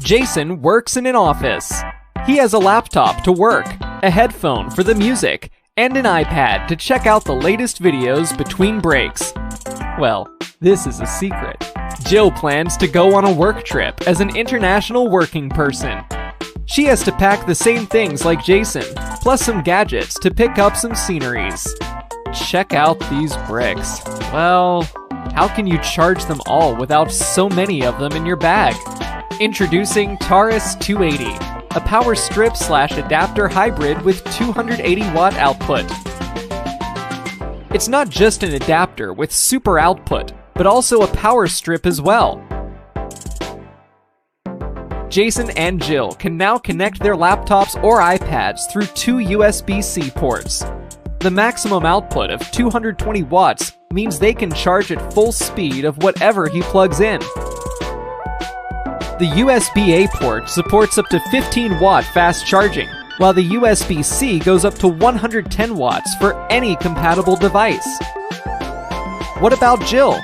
Jason works in an office. He has a laptop to work, a headphone for the music, and an iPad to check out the latest videos between breaks. Well, this is a secret. Jill plans to go on a work trip as an international working person. She has to pack the same things like Jason, plus some gadgets to pick up some sceneries. Check out these bricks. Well, how can you charge them all without so many of them in your bag? Introducing Taurus 280, a power strip / adapter hybrid with 280 watt output. It's not just an adapter with super output, but also a power strip as well. Jason and Jill can now connect their laptops or iPads through 2 USB-C ports. The maximum output of 220 watts means they can charge at full speed of whatever he plugs in. The USB-A port supports up to 15 watt fast charging, while the USB-C goes up to 110 watts for any compatible device. What about Jill?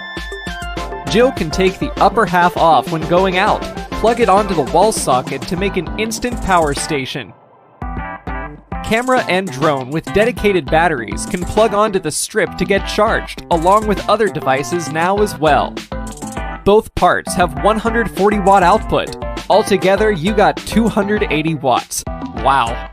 Jill can take the upper half off when going out, plug it onto the wall socket to make an instant power station. Camera and drone with dedicated batteries can plug onto the strip to get charged, along with other devices now as well. Both parts have 140 watt output. Altogether, you got 280 watts. Wow.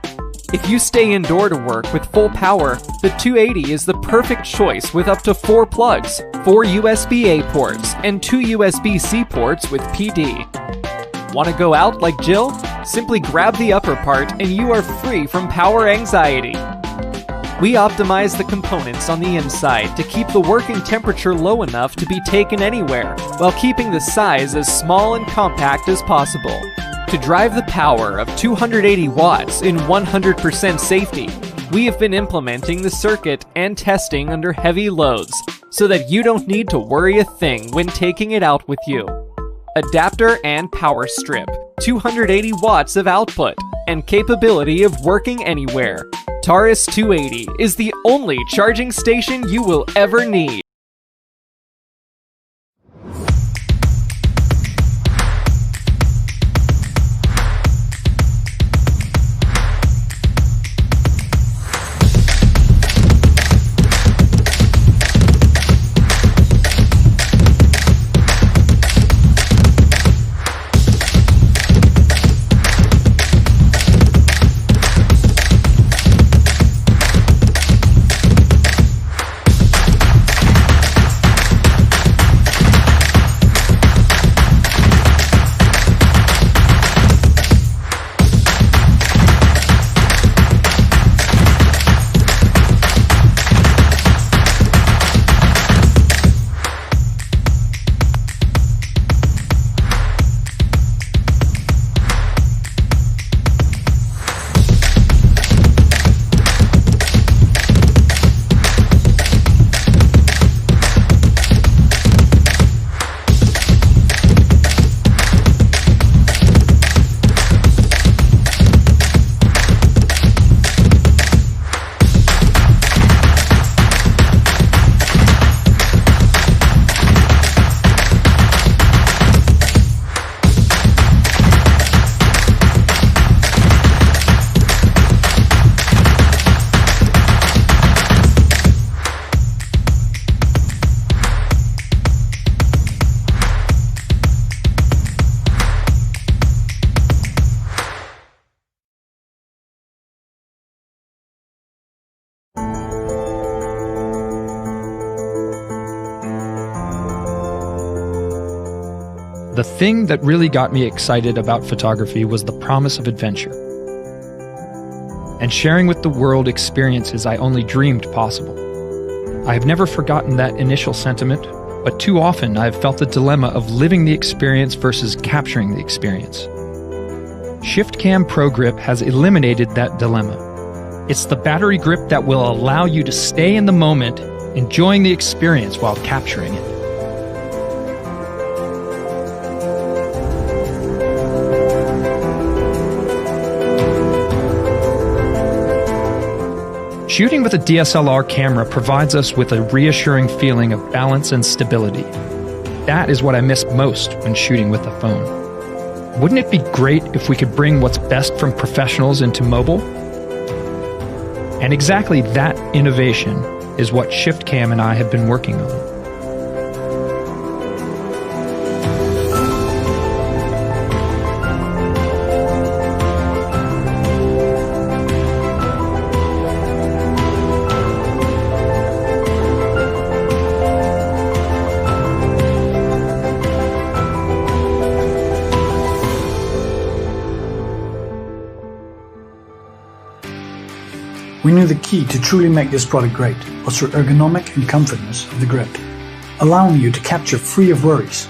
If you stay indoor to work with full power, the 280 is the perfect choice with up to 4 plugs, 4 USB-A ports, and 2 USB-C ports with PD. Want to go out like Jill? Simply grab the upper part and you are free from power anxiety. We optimize the components on the inside to keep the working temperature low enough to be taken anywhere, while keeping the size as small and compact as possible. To drive the power of 280 watts in 100% safety, we have been implementing the circuit and testing under heavy loads, so that you don't need to worry a thing when taking it out with you. Adapter and power strip, 280 watts of output, and capability of working anywhere. Taurus 280 is the only charging station you will ever need. The thing that really got me excited about photography was the promise of adventure, and sharing with the world experiences I only dreamed possible. I have never forgotten that initial sentiment, but too often I have felt the dilemma of living the experience versus capturing the experience. ShiftCam ProGrip has eliminated that dilemma. It's the battery grip that will allow you to stay in the moment, enjoying the experience while capturing it. Shooting with a DSLR camera provides us with a reassuring feeling of balance and stability. That is what I miss most when shooting with a phone. Wouldn't it be great if we could bring what's best from professionals into mobile? And exactly that innovation is what ShiftCam and I have been working on. We knew the key to truly make this product great was through ergonomic and comfortness of the grip. Allowing you to capture free of worries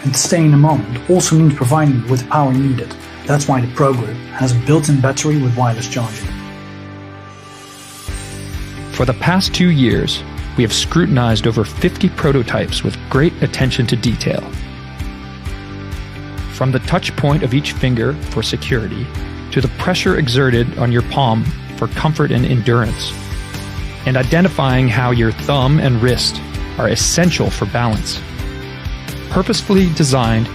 and to stay in the moment also means providing you with the power needed. That's why the ProGrip has a built-in battery with wireless charging. For the past 2 years, we have scrutinized over 50 prototypes with great attention to detail. From the touch point of each finger for security, to the pressure exerted on your palm for comfort and endurance, and identifying how your thumb and wrist are essential for balance. Purposefully designed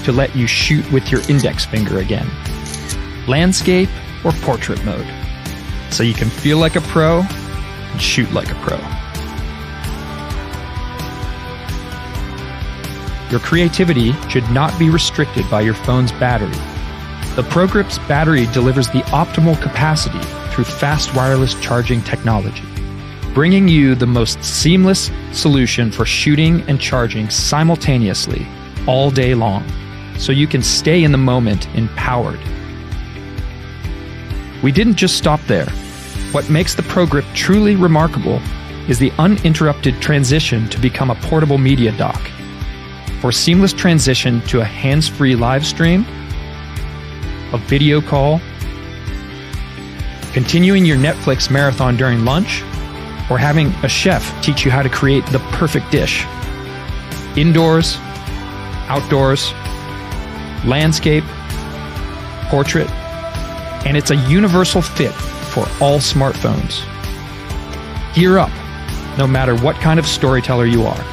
to let you shoot with your index finger again. Landscape or portrait mode, so you can feel like a pro and shoot like a pro. Your creativity should not be restricted by your phone's battery. The ProGrip's battery delivers the optimal capacity through fast wireless charging technology, bringing you the most seamless solution for shooting and charging simultaneously all day long, so you can stay in the moment empowered. We didn't just stop there. What makes the ProGrip truly remarkable is the uninterrupted transition to become a portable media dock. For seamless transition to a hands-free live stream, a video call, continuing your Netflix marathon during lunch, or having a chef teach you how to create the perfect dish. Indoors, outdoors, landscape, portrait, and it's a universal fit for all smartphones. Gear up, no matter what kind of storyteller you are.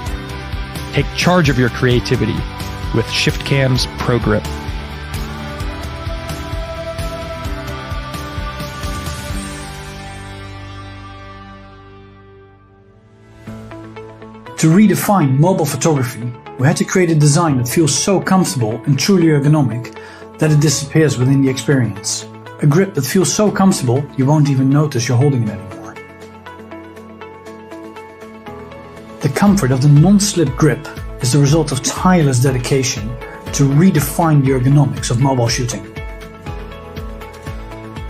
Take charge of your creativity with ShiftCam's ProGrip. To redefine mobile photography, we had to create a design that feels so comfortable and truly ergonomic that it disappears within the experience. A grip that feels so comfortable you won't even notice you're holding it anymore. The comfort of the non-slip grip is the result of tireless dedication to redefine the ergonomics of mobile shooting.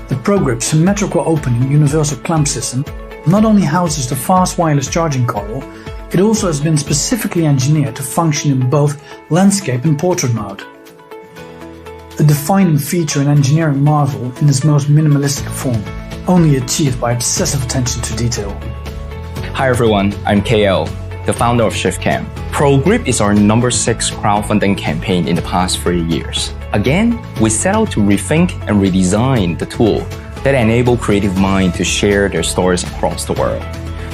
The ProGrip's symmetrical opening universal clamp system not only houses the fast wireless charging coil, it also has been specifically engineered to function in both landscape and portrait mode. A defining feature and engineering marvel in its most minimalistic form, only achieved by obsessive attention to detail. Hi everyone, I'm KL, the founder of ShiftCam. ProGrip is our number 6 crowdfunding campaign in the past 3 years. Again, we set out to rethink and redesign the tool that enable creative minds to share their stories across the world.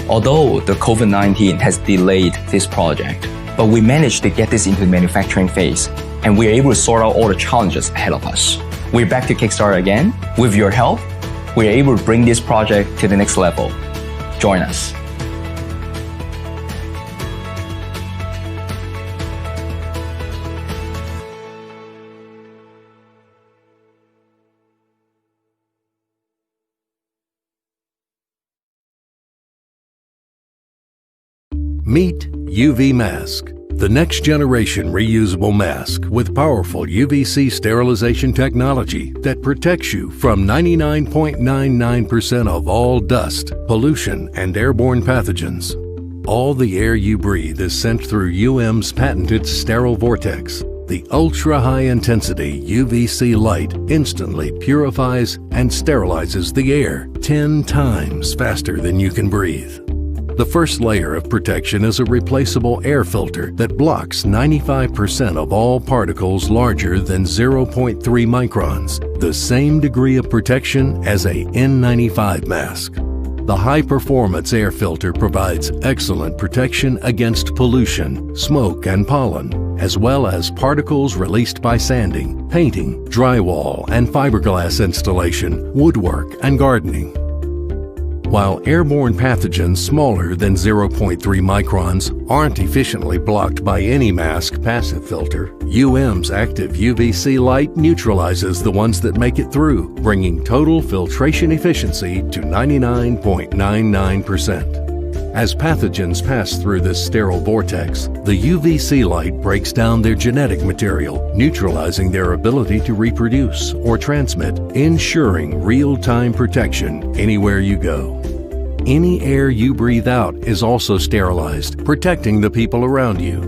Although the COVID-19 has delayed this project, but we managed to get this into the manufacturing phase, and we're able to sort out all the challenges ahead of us. We're back to Kickstarter again. With your help, we're able to bring this project to the next level. Join us. Meet UVMask, the next generation reusable mask with powerful UVC sterilization technology that protects you from 99.99% of all dust, pollution, and airborne pathogens. All the air you breathe is sent through UM's patented sterile vortex. The ultra-high intensity UVC light instantly purifies and sterilizes the air 10 times faster than you can breathe. The first layer of protection is a replaceable air filter that blocks 95% of all particles larger than 0.3 microns, the same degree of protection as a N95 mask. The high-performance air filter provides excellent protection against pollution, smoke, and pollen, as well as particles released by sanding, painting, drywall and fiberglass installation, woodwork, and gardening. While airborne pathogens smaller than 0.3 microns aren't efficiently blocked by any mask passive filter, UM's active UVC light neutralizes the ones that make it through, bringing total filtration efficiency to 99.99%. As pathogens pass through this sterile vortex, the UVC light breaks down their genetic material, neutralizing their ability to reproduce or transmit, ensuring real-time protection anywhere you go. Any air you breathe out is also sterilized, protecting the people around you.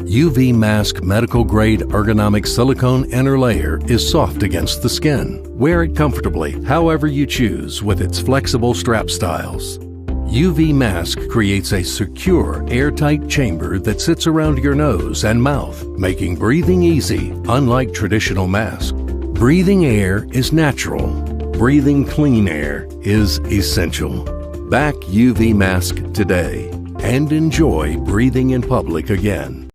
UVMask medical-grade ergonomic silicone inner layer is soft against the skin. Wear it comfortably, however you choose, with its flexible strap styles. UVMask creates a secure, airtight chamber that sits around your nose and mouth, making breathing easy, unlike traditional masks. Breathing air is natural. Breathing clean air is essential. Back UVMask today and enjoy breathing in public again.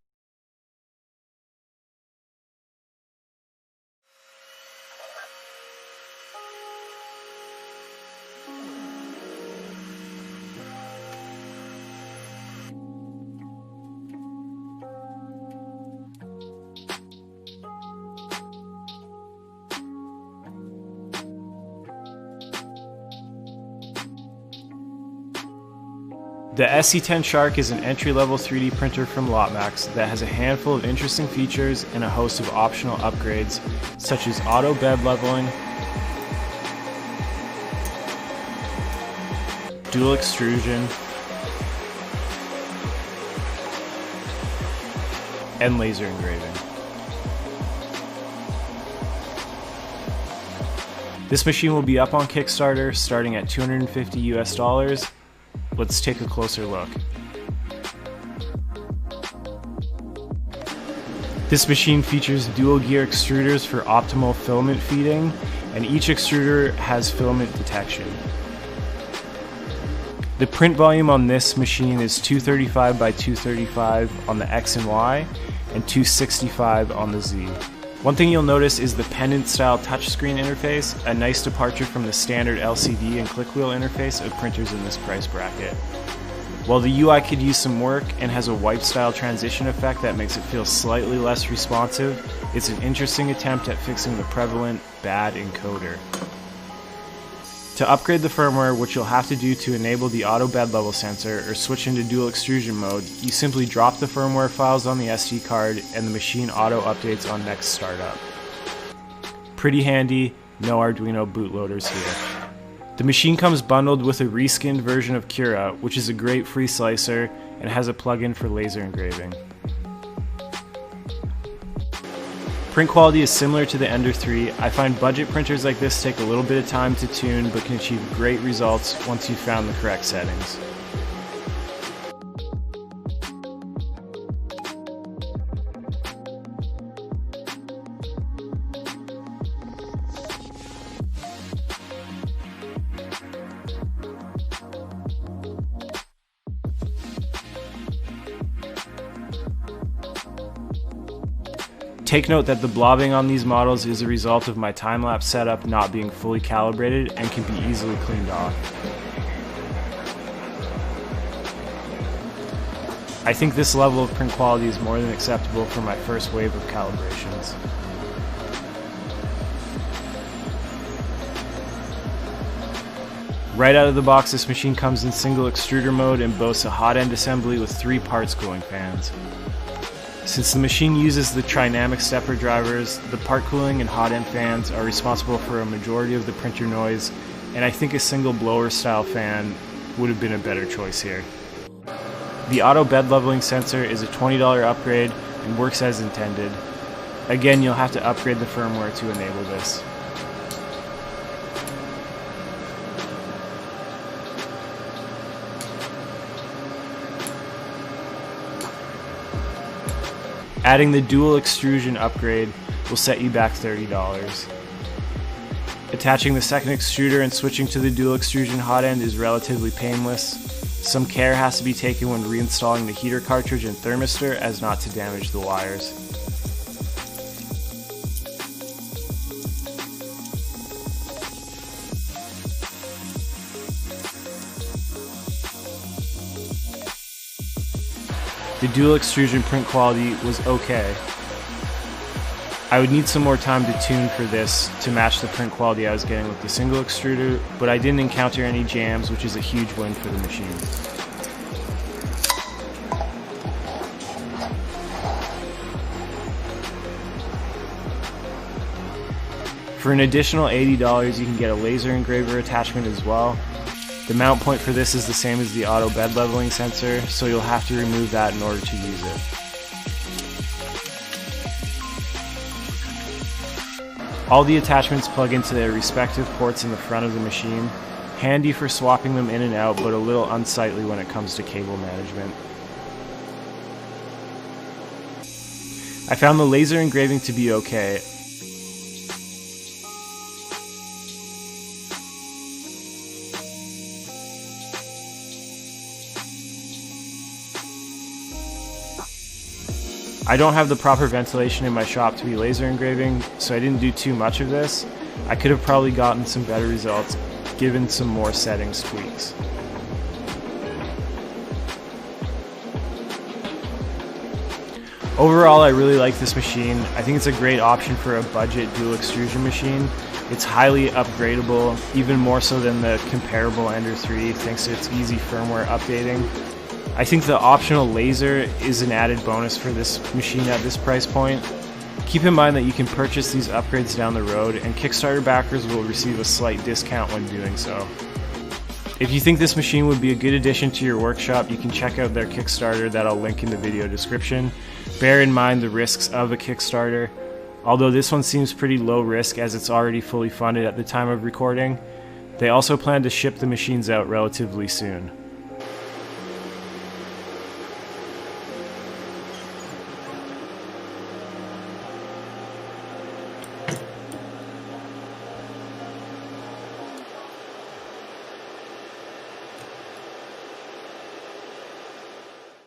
The SC10 Shark is an entry-level 3D printer from LOTMAXX that has a handful of interesting features and a host of optional upgrades, such as auto bed leveling, dual extrusion, and laser engraving. This machine will be up on Kickstarter starting at $250 US. Let's take a closer look. This machine features dual gear extruders for optimal filament feeding, and each extruder has filament detection. The print volume on this machine is 235 by 235 on the X and Y, and 265 on the Z. One thing you'll notice is the pendant-style touchscreen interface, a nice departure from the standard LCD and clickwheel interface of printers in this price bracket. While the UI could use some work and has a wipe-style transition effect that makes it feel slightly less responsive, it's an interesting attempt at fixing the prevalent bad encoder. To upgrade the firmware, which you'll have to do to enable the auto bed level sensor or switch into dual extrusion mode, you simply drop the firmware files on the SD card and the machine auto updates on next startup. Pretty handy, no Arduino bootloaders here. The machine comes bundled with a reskinned version of Cura, which is a great free slicer and has a plugin for laser engraving. Print quality is similar to the Ender 3. I find budget printers like this take a little bit of time to tune, but can achieve great results once you've found the correct settings. Take note that the blobbing on these models is a result of my time-lapse setup not being fully calibrated and can be easily cleaned off. I think this level of print quality is more than acceptable for my first wave of calibrations. Right out of the box, this machine comes in single extruder mode and boasts a hot end assembly with 3 parts cooling fans. Since the machine uses the Trinamic stepper drivers, the part cooling and hot end fans are responsible for a majority of the printer noise, and I think a single blower style fan would have been a better choice here. The auto bed leveling sensor is a $20 upgrade and works as intended. Again, you'll have to upgrade the firmware to enable this. Adding the dual extrusion upgrade will set you back $30. Attaching the second extruder and switching to the dual extrusion hot end is relatively painless. Some care has to be taken when reinstalling the heater cartridge and thermistor as not to damage the wires. The dual extrusion print quality was okay. I would need some more time to tune for this to match the print quality I was getting with the single extruder, but I didn't encounter any jams, which is a huge win for the machine. For an additional $80, you can get a laser engraver attachment as well. The mount point for this is the same as the auto bed leveling sensor, so you'll have to remove that in order to use it. All the attachments plug into their respective ports in the front of the machine, handy for swapping them in and out, but a little unsightly when it comes to cable management. I found the laser engraving to be okay. I don't have the proper ventilation in my shop to be laser engraving, so I didn't do too much of this. I could have probably gotten some better results given some more settings tweaks. Overall, I really like this machine. I think it's a great option for a budget dual extrusion machine. It's highly upgradable, even more so than the comparable Ender 3 thanks to its easy firmware updating. I think the optional laser is an added bonus for this machine at this price point. Keep in mind that you can purchase these upgrades down the road, and Kickstarter backers will receive a slight discount when doing so. If you think this machine would be a good addition to your workshop, you can check out their Kickstarter that I'll link in the video description. Bear in mind the risks of a Kickstarter. Although this one seems pretty low risk as it's already fully funded at the time of recording, they also plan to ship the machines out relatively soon.